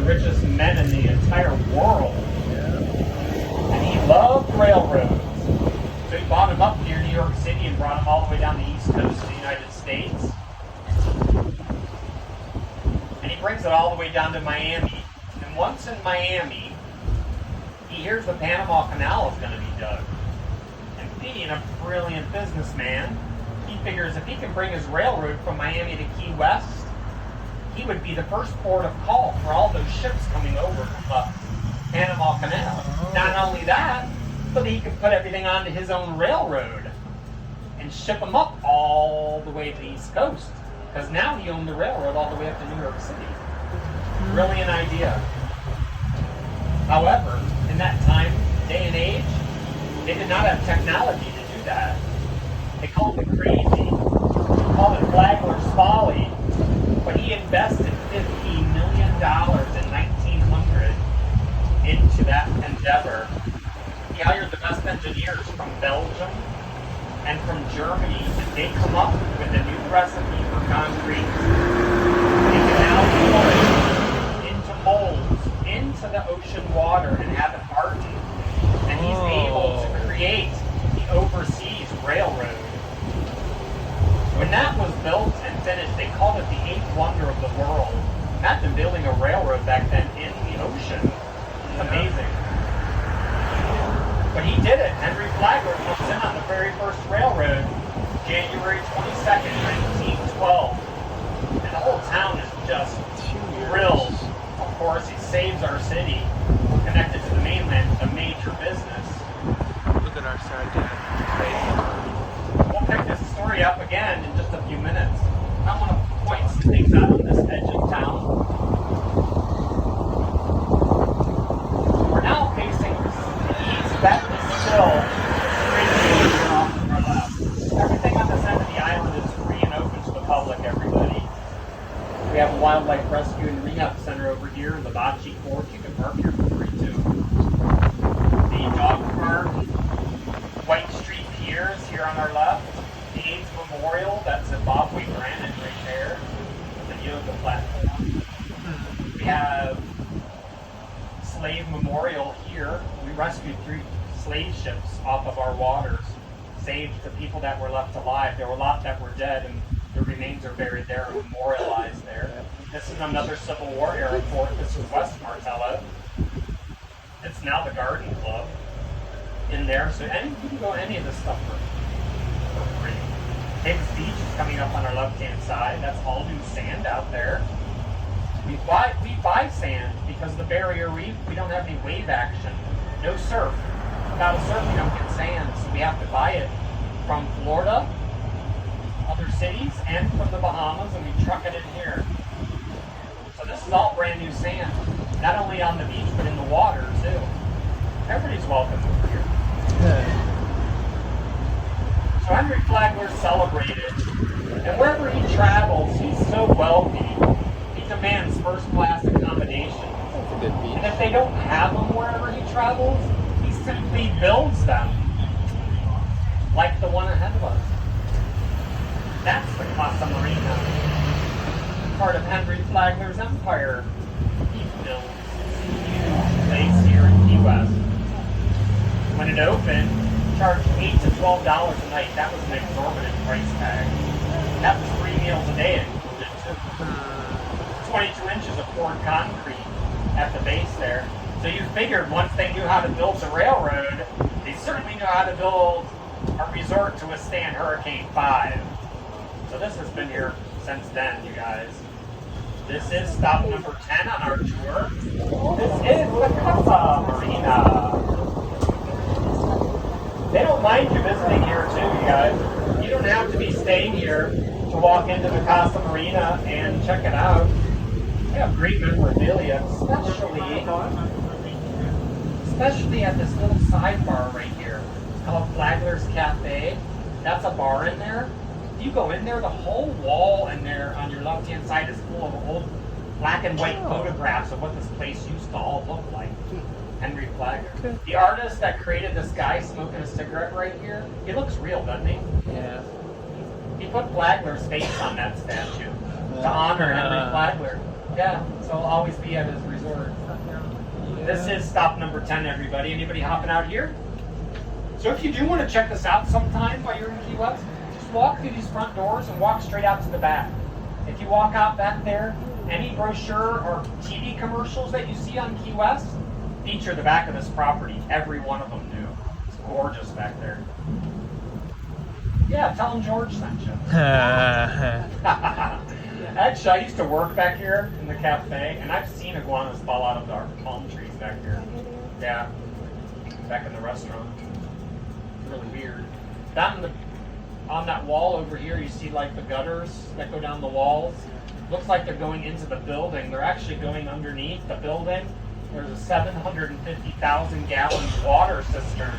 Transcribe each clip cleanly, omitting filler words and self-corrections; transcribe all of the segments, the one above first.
richest men in the entire world. Yeah. And he loved railroads. So he bought them up near New York City and brought them all the way down the east coast of the United States. And he brings it all the way down to Miami. And once in Miami, he hears the Panama Canal is going to be dug. And being a brilliant businessman, he figures if he can bring his railroad from Miami to Key West, he would be the first port of call for all those ships coming over from the Panama Canal. Not only that, but he could put everything onto his own railroad and ship them up all the way to the East Coast. Because now he owned the railroad all the way up to New York City. Brilliant idea. However, in that time, day and age, they did not have technology to do that. They called it crazy. They called it Flagler's folly. But he invested $50 million in 1900 into that endeavor. He hired the best engineers from Belgium and from Germany, and they come up with a new recipe for concrete. They can now pour it into molds, into the ocean water, and have it harden. And he's able to create the overseas railroad. When that was built and finished, they called it the eighth wonder of the world. Imagine building a railroad back then in the ocean. It's amazing. But he did it. Henry Flagler comes in on the very first railroad, January 22nd, 1912. And the whole town is just thrilled. Of course, he saves our city. We're connected to the mainland with a major business. Look at our side, Dad. We'll pick this story up again in just a few minutes. I want to point some things out on this edge of town. We're now facing east. That is still straight off to our left. Everything on this end of the island is free and open to the public, everybody. We have a wildlife rescue and rehab center over here, the Bocce Court. You can park here for free too. The dog park, White Street Piers here on our left. The AIDS Memorial, that's Zimbabwe granite right there. The yoga platform. We have Slave Memorial here. We rescued 3 slave ships off of our waters. Saved the people that were left alive. There were a lot that were dead, and their remains are buried there and memorialized there. This is another Civil War era fort. This is West Martella. It's now the Garden Club in there. So you can go any of this stuff for free. Higgs Beach is coming up on our left-hand side. That's all new sand out there. We buy sand because of the barrier reef. We don't have any wave action. No surf. Without a surf, we don't get sand. So we have to buy it from Florida, other cities, and from the Bahamas, and we truck it in here. So this is all brand new sand. Not only on the beach, but in the water, too. Everybody's welcome over here. Yeah. So Henry Flagler celebrated, and wherever he travels, he's so wealthy, he demands first-class accommodations. That's a good beach. And if they don't have them wherever he travels, he simply builds them, like the one ahead of us. That's the Casa Marina, part of Henry Flagler's empire. He built a huge place here in Key West. When it opened, charged $8 to $12 a night. That was an exorbitant price tag. That was 3 meals a day included too. 22 inches of poured concrete at the base there. So you figured once they knew how to build the railroad, they certainly knew how to build a resort to withstand Hurricane 5. So this has been here since then, you guys. This is stop number 10 on our tour. This is the Casa Marina. They don't mind you visiting here too, you guys. You don't have to be staying here to walk into the Casa Marina and check it out. They have great memorabilia, especially at this little sidebar right here. It's called Flagler's Cafe. That's a bar in there. If you go in there, the whole wall in there on your left-hand side is full of old black and white photographs of what this place used to all look like. Henry Flagler. The artist that created this guy smoking a cigarette right here, he looks real, doesn't he? Yeah. He put Flagler's face on that statue to honor Henry Flagler. Yeah, so I'll always be at his resort. This is stop number 10, everybody. Anybody hopping out here? So if you do want to check this out sometime while you're in Key West, just walk through these front doors and walk straight out to the back. If you walk out back there, any brochure or TV commercials that you see on Key West feature the back of this property. Every one of them do. It's gorgeous back there. Yeah, tell them George sent you. Actually, I used to work back here in the cafe, and I've seen iguanas fall out of our palm trees back here. Yeah, back in the restaurant. It's really weird. On that wall over here, you see like the gutters that go down the walls. Looks like they're going into the building. They're actually going underneath the building. There's a 750,000 gallon water cistern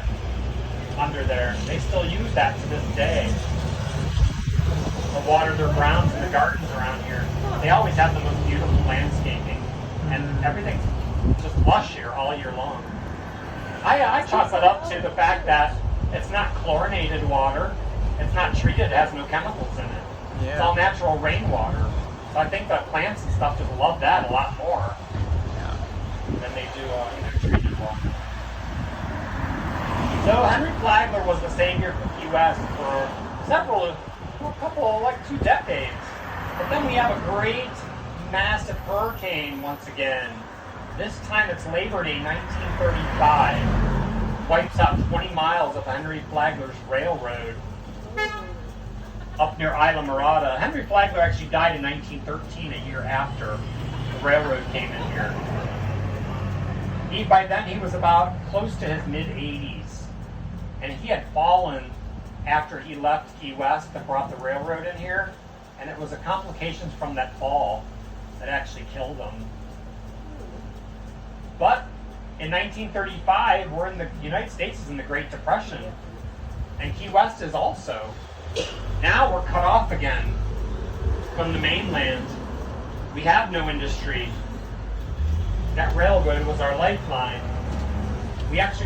under there. They still use that to this day to water their grounds and the gardens around here. They always have the most beautiful landscaping, and everything's just lush here all year long. I chalk that up to the fact that it's not chlorinated water, it's not treated, it has no chemicals in it. Yeah. It's all natural rainwater. So I think the plants and stuff just love that a lot more than they do treated water. So Henry Flagler was the savior of Key West for like 2 decades. But then we have a great, massive hurricane once again. This time it's Labor Day 1935. Wipes out 20 miles of Henry Flagler's railroad up near Isla Mirada. Henry Flagler actually died in 1913, a year after the railroad came in here. By then he was about close to his mid-80s. And he had fallen after he left Key West and brought the railroad in here. And it was the complications from that fall that actually killed him. But in 1935, we're in the United States is in the Great Depression. And Key West is also. Now we're cut off again from the mainland. We have no industry. That railroad was our lifeline. We actually went